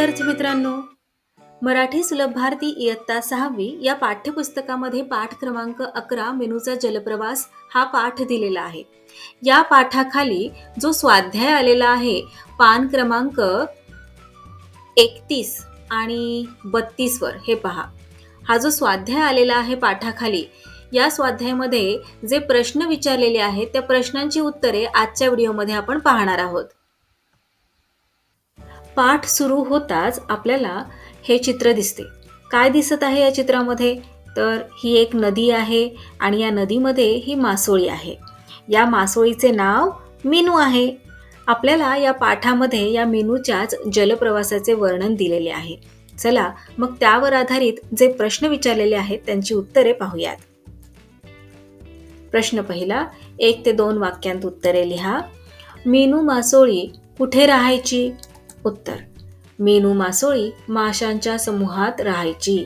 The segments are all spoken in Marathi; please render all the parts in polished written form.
विद्यार्थी मित्रांनो, मराठी सुलभ भारती इयत्ता 6वी या पाठ्यपुस्तकामध्ये पाठ क्रमांक 11 मेनूचा जलप्रवास हा पाठ दिलेला आहे. या पाठाखाली जो स्वाध्याय आलेला आहे पान क्रमांक 31 आणि 32 वर हे पहा. हा जो स्वाध्याय आलेला आहे पाठाखाली, या स्वाध्यायामध्ये जे प्रश्न विचारलेले आहेत त्या प्रश्नांची उत्तरे आजच्या व्हिडिओमध्ये आपण पाहणार आहोत. पाठ सुरू होताच आपल्याला हे चित्र दिसते. काय दिसत आहे या चित्रामध्ये? तर ही एक नदी आहे आणि या नदीमध्ये ही मासोळी आहे. या मासोळीचे नाव मीनू आहे. आपल्याला या पाठामध्ये या मीनूच्याच जलप्रवासाचे वर्णन दिलेले आहे. चला मग त्यावर आधारित जे प्रश्न विचारलेले आहेत त्यांची उत्तरे पाहूयात. प्रश्न पहिला, 1 ते 2 वाक्यांत उत्तरे लिहा. मीनू मासोळी कुठे राहायची? उत्तर, मीनू मासोळी माशांच्या समूहात राहायची.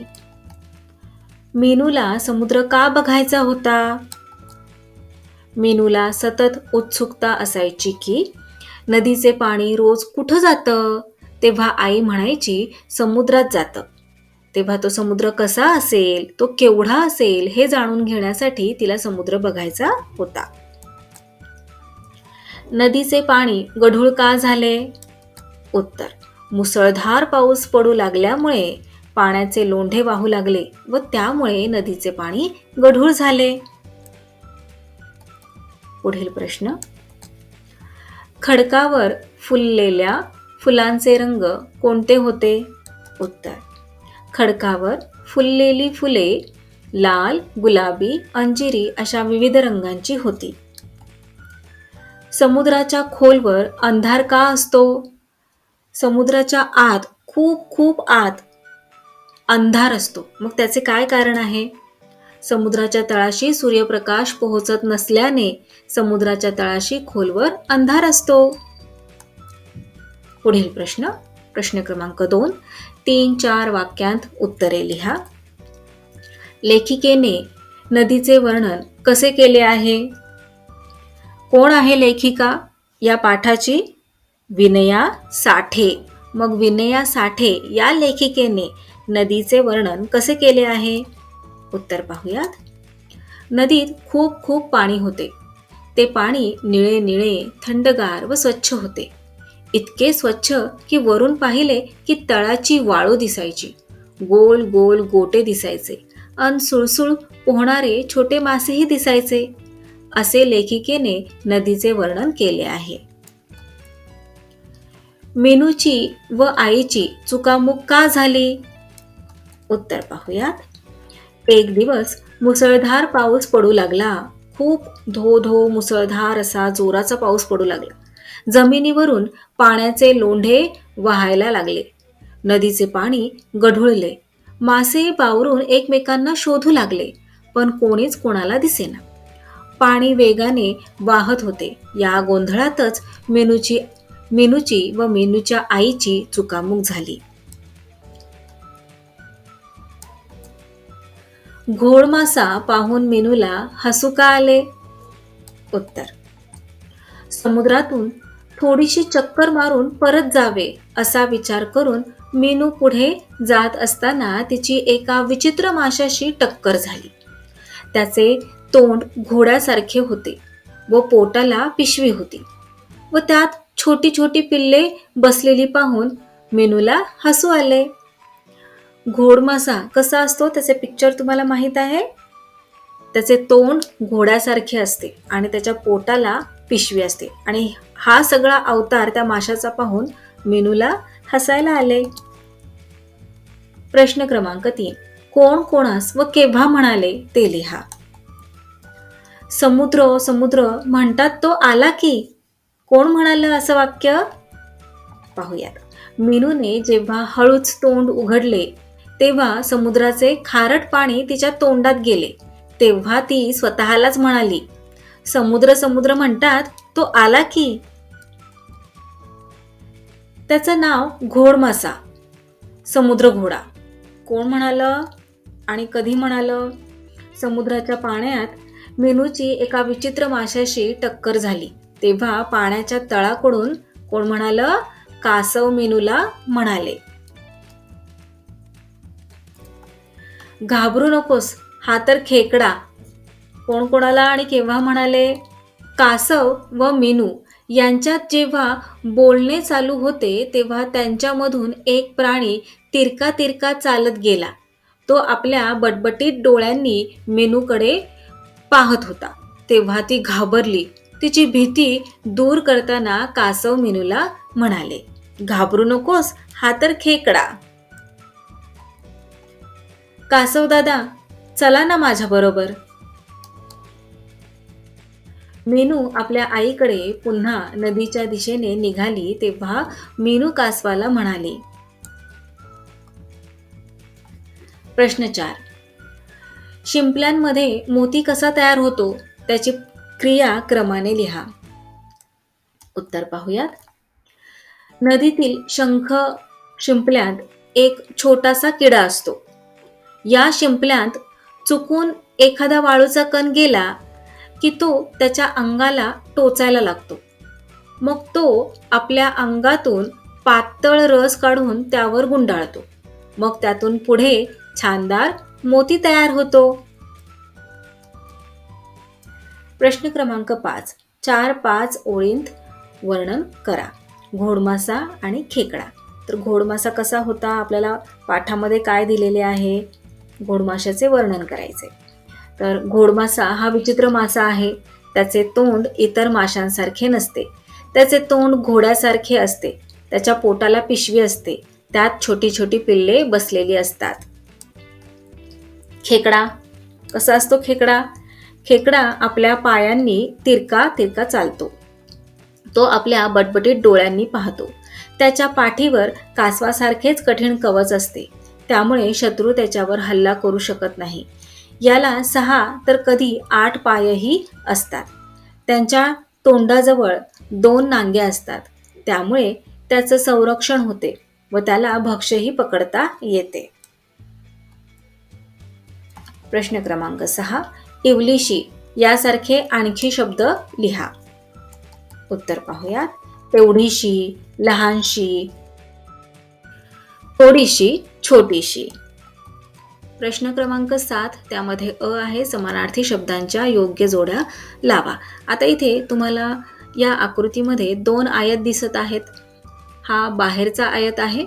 मीनूला समुद्र का बघायचा होता? मीनूला सतत उत्सुकता असायची की नदीचे पाणी रोज कुठं जातं? तेव्हा आई म्हणायची समुद्रात जातं. तेव्हा तो समुद्र कसा असेल, तो केवढा असेल हे जाणून घेण्यासाठी तिला समुद्र बघायचा होता. नदीचे पाणी गढूळ का झाले? उत्तर, मुसळधार पाऊस पडू लागल्यामुळे पाण्याचे लोंढे वाहू लागले व त्यामुळे नदीचे पाणी गढूळ झाले. पुढील प्रश्न, खडकावर फुललेल्या फुलांचे रंग कोणते होते? उत्तर, खडकावर फुललेली फुले लाल, गुलाबी, अंजिरी अशा विविध रंगांची होती. समुद्राच्या खोलवर अंधार का असतो? समुद्राच्या आत खूप आत अंधार असतो. मग त्याचे काय कारण आहे? समुद्राच्या तळाशी सूर्यप्रकाश पोहोचत नसल्याने समुद्राच्या तळाशी खोलवर अंधार असतो. पुढील प्रश्न, प्रश्न क्रमांक 2, 3-4 वाक्यांत उत्तरे लिहा. लेखिकेने नदीचे वर्णन कसे केले आहे? कोण आहे लेखिका या पाठाची? विनया साठे. मग विनया साठे या लेखिकेने नदीचे वर्णन कसे केले आहे? उत्तर पाहूयात. नदीत खूप पाणी होते. ते पाणी निळे निळे, थंडगार व स्वच्छ होते. इतके स्वच्छ की वरून पाहिले की तळाची वाळू दिसायची. गोल गोल गोटे दिसायचे अन सुळसुळ पोहणारे छोटे मासेही दिसायचे. असे लेखिकेने नदीचे वर्णन केले आहे. मीनूची व आईची चुकामुक का झाली? उत्तर पाहूयात. एक दिवस मुसळधार पाऊस पडू लागला. खूप धो मुसळधार असा जोराचा पाऊस पडू लागला. जमिनीवरून पाण्याचे लोंढे वाहायला लागले. नदीचे पाणी गढुळले. मासे बावरून एकमेकांना शोधू लागले, पण कोणीच कोणाला दिसेना. पाणी वेगाने वाहत होते. या गोंधळातच मीनूची व मीनूच्या आईची चुकामुक झाली. घोड मासा पाहून मीनूला हसू का आले? उत्तर, समुद्रातून थोडीशी चक्कर मारून परत जावे असा विचार करून मीनू पुढे जात असताना तिची एका विचित्र माशाशी टक्कर झाली. त्याचे तोंड घोड्यासारखे होते व पोटाला पिशवी होती व त्यात छोटी पिल्ले बसलेली पाहून मीनूला हसू आले. घोड मासा कसा असतो त्याचे पिक्चर तुम्हाला माहित आहे. त्याचे तोंड घोड्यासारखे असते आणि त्याच्या पोटाला पिशवी असते आणि हा सगळा अवतार त्या माशाचा पाहून मीनूला हसायला आले. प्रश्न क्रमांक 3, कोण कोणास व केव्हा म्हणाले ते लिहा. समुद्र म्हणतात तो आला की. कोण म्हणालं असं वाक्य? पाहूयात. मीनूने जेव्हा हळूच तोंड उघडले तेव्हा समुद्राचे खारट पाणी तिच्या तोंडात गेले. तेव्हा ती स्वतःलाच म्हणाली, समुद्र म्हणतात तो आला की. त्याचं नाव घोड मासा, समुद्र घोडा. कोण म्हणालं आणि कधी म्हणालं? समुद्राच्या पाण्यात मीनूची एका विचित्र माशाशी टक्कर झाली. तेव्हा पाण्याच्या तळाकडून कोण म्हणालं? कासव मीनूला म्हणाले, घाबरू नकोस, हा तर खेकडा. कोण कोणाला आणि केव्हा म्हणाले? कासव व मीनू यांच्यात जेव्हा बोलणे चालू होते तेव्हा त्यांच्यामधून एक प्राणी तिरका तिरका चालत गेला. तो आपल्या बटबटीत डोळ्यांनी मीनूकडे पाहत होता. तेव्हा ती घाबरली. तिची भीती दूर करताना कासव मीनूला म्हणाले, घाबरू नकोस, हा तर खेकडा. कासव दादा, चला ना माझ्या बरोबर. मीनू आपल्या आईकडे पुन्हा नदीच्या दिशेने निघाली तेव्हा मीनू कासवाला म्हणाली. प्रश्न 4. शिंपल्यांमध्ये मोती कसा तयार होतो त्याची क्रिया क्रमाने लिहा. उत्तर पाहूयात. नदीतील शंख शिंपल्यात एक छोटासा किडा असतो. या शिंपल्यात चुकून एखादा वाळूचा कण गेला की तो त्याच्या अंगाला टोचायला लागतो. मग तो आपल्या अंगातून पातळ रस काढून त्यावर गुंडाळतो. मग त्यातून पुढे छानदार मोती तयार होतो. प्रश्न क्रमांक 5. 4-5 ओळींत वर्णन करा. घोडमासा आणि खेकडा. तर घोडमासा कसा होता, आपल्याला पाठामध्ये काय दिलेले आहे, घोडमाशाचे वर्णन करायचे. तर घोडमासा हा विचित्र मासा आहे. त्याचे तोंड इतर माशांसारखे नसते. त्याचे तोंड घोड्यासारखे असते. त्याच्या पोटाला पिशवी असते. त्यात छोटी छोटी पिल्ले बसलेली असतात. खेकडा कसा असतो? खेकडा आपल्या पायांनी तिरका तिरका चालतो. तो आपल्या बटबटीत डोळ्यांनी पाहतो. त्याच्या पाठीवर कासवासारखेच कठीण कवच असते. त्यामुळे शत्रू त्याच्यावर हल्ला करू शकत नाही. याला 6 तर कधी 8 पायही असतात. त्यांच्या तोंडाजवळ 2 नांग्या असतात. त्यामुळे त्याचं संरक्षण होते व त्याला भक्ष्यही पकडता येते. प्रश्न क्रमांक 6. इवलिशी यासारखे आणखी शब्द लिहा. उत्तर पाहूयात. तेवढीशी, लहानशी, थोडीशी, छोटीशी. प्रश्न क्रमांक 7. त्यामध्ये अ आहे. समानार्थी शब्दांच्या योग्य जोड्या लावा. आता इथे तुम्हाला या आकृतीमध्ये 2 आयत दिसत आहेत. हा बाहेरचा आयत आहे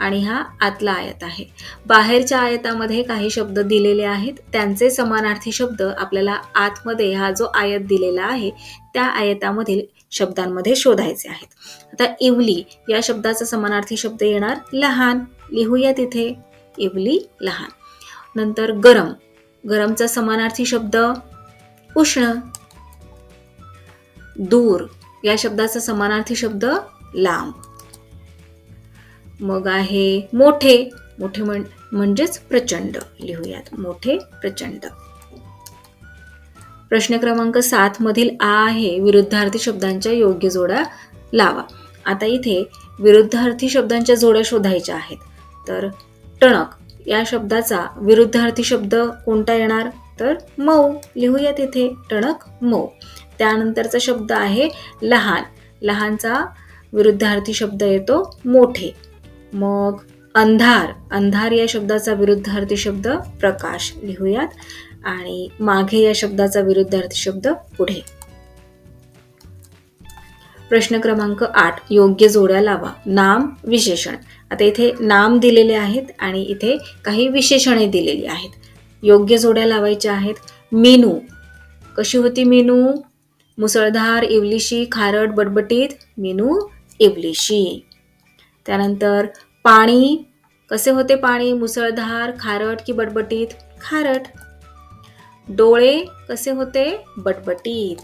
आणि हा आतला आयत आहे. बाहेरच्या आयतामध्ये काही शब्द दिलेले आहेत. त्यांचे समानार्थी शब्द आपल्याला आतमध्ये हा जो आयत दिलेला आहे त्या आयतामधील शब्दांमध्ये शोधायचे आहेत. आता इवली या शब्दाचा समानार्थी शब्द येणार लहान. लिहूया तिथे इवली लहान. नंतर गरम, गरमचा समानार्थी शब्द उष्ण. दूर या शब्दाचा समानार्थी शब्द लांब. मग आहे मोठे, मोठे म्हणजेच प्रचंड. लिहूयात मोठे प्रचंड. प्रश्न क्रमांक 7 मधील आ आहे. विरुद्धार्थी शब्दांच्या योग्य जोड्या लावा. आता इथे विरुद्धार्थी शब्दांच्या जोड्या शोधायच्या आहेत. तर टणक या शब्दाचा विरुद्धार्थी शब्द कोणता येणार? तर मऊ. लिहूया तिथे टणक मऊ. त्यानंतरचा शब्द आहे लहान. लहानचा विरुद्धार्थी शब्द येतो मोठे. मग अंधार, अंधार या शब्दाचा विरुद्धार्थी शब्द प्रकाश. लिहूयात. आणि मागे या शब्दाचा विरुद्धार्थी शब्द पुढे. प्रश्न क्रमांक 8. योग्य जोड्या लावा. नाम, विशेषण. आता इथे नाम दिलेले आहेत आणि इथे काही विशेषणे दिलेली आहेत. योग्य जोड्या लावायच्या आहेत. मीनू कशी होती? मीनू मुसळधार, इवलिशी, खारट, बटबटीत. मीनू इवलिशी. त्यानंतर पाणी कसे होते? पाणी मुसळधार, खारट की बटबटीत? खारट. डोळे कसे होते? बटबटीत.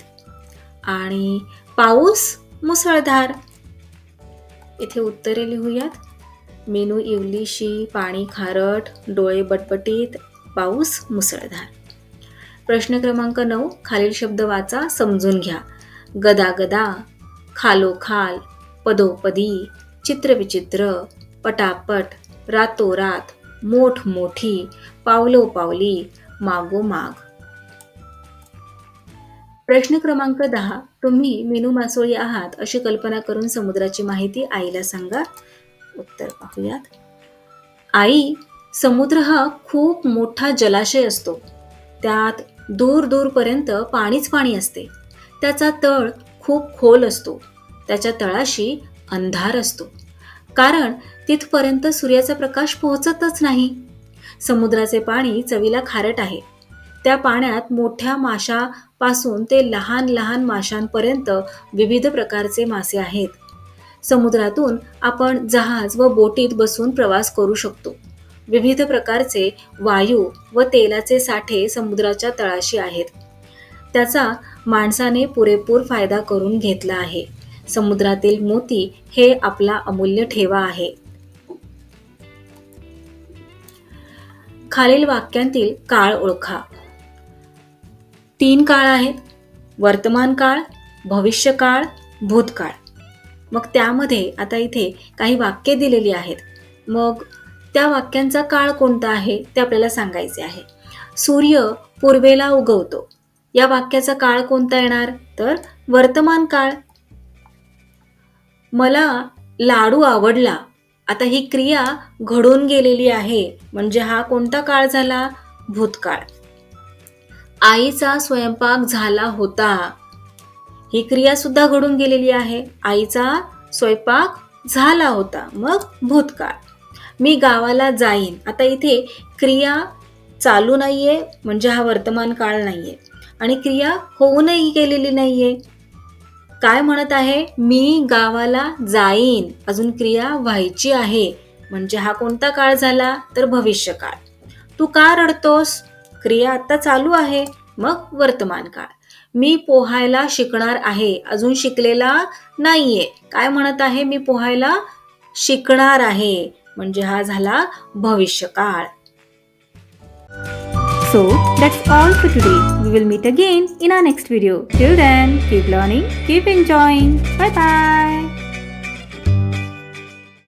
आणि पाऊस मुसळधार. इथे उत्तरे लिहूयात. मीनू इवलिशी, पाणी खारट, डोळे बटबटीत, पाऊस मुसळधार. प्रश्न क्रमांक 9. खालील शब्द वाचा, समजून घ्या. गदागदा, खालोखाल, पदोपदी, चित्रविचित्र, पटापट, रातोरात, मोठमोठी, पावलोपावली, मागोमाग. प्रश्न क्रमांक 10. तुम्ही मीनू मासोळी आहात अशी कल्पना करून समुद्राची माहिती आईला सांगा. उत्तर पाहूयात. आई समुद्र हा खूप मोठा जलाशय असतो. त्यात दूर दूरपर्यंत पाणीच पाणी असते. त्याचा तळ खूप खोल असतो. त्याच्या तळाशी अंधार असतो. कारण तिथपर्यंत सूर्याचा प्रकाश पोहोचतच नाही. समुद्राचे पाणी चवीला खारट आहे. त्या पाण्यात मोठ्या माशापासून ते लहान लहान माशांपर्यंत विविध प्रकारचे मासे आहेत. समुद्रातून आपण जहाज व बोटीत बसून प्रवास करू शकतो. विविध प्रकारचे वायू व तेलाचे साठे समुद्राच्या तळाशी आहेत. त्याचा माणसाने पुरेपूर फायदा करून घेतला आहे. समुद्रातील मोती हे आपला अमूल्य ठेवा आहे. खालील वाक्यांतील काळ ओळखा. 3 काळ आहेत. वर्तमान काळ, भविष्य काळ, भूतकाळ. मग त्यामध्ये आता इथे काही वाक्ये दिलेली आहेत. मग त्या वाक्यांचा काळ कोणता आहे ते आपल्याला सांगायचे आहे. सूर्य पूर्वेला उगवतो. या वाक्याचा काळ कोणता येणार? तर वर्तमान काळ. मला लाडू आवडला. आता ही क्रिया घडून गेलेली आहे, म्हणजे हा कोणता काळ झाला? भूतकाळ. आईचा स्वयंपाक झाला होता. ही क्रिया सुद्धा घडून गेलेली आहे. आईचा स्वयंपाक झाला होता, मग भूतकाळ. मी गावाला जाईन. आता इथे क्रिया चालू नाहीये, म्हणजे हा वर्तमान काळ नाहीये आणि क्रिया होऊनही गेलेली नाहीये. काय म्हणत आहे? मी गावाला जाईन. अजून क्रिया व्हायची आहे, म्हणजे हा कोणता काळ झाला? तर भविष्य काळ. तू का रडतोस? क्रिया आता चालू आहे, मग वर्तमान काळ. मी पोहायला शिकणार आहे. अजून शिकलेला नाहीये. काय म्हणत आहे? मी पोहायला शिकणार आहे, म्हणजे हा झाला भविष्य काळ. So that's all for today. We will meet again in our next video. Till then, keep learning, keep enjoying. Bye bye.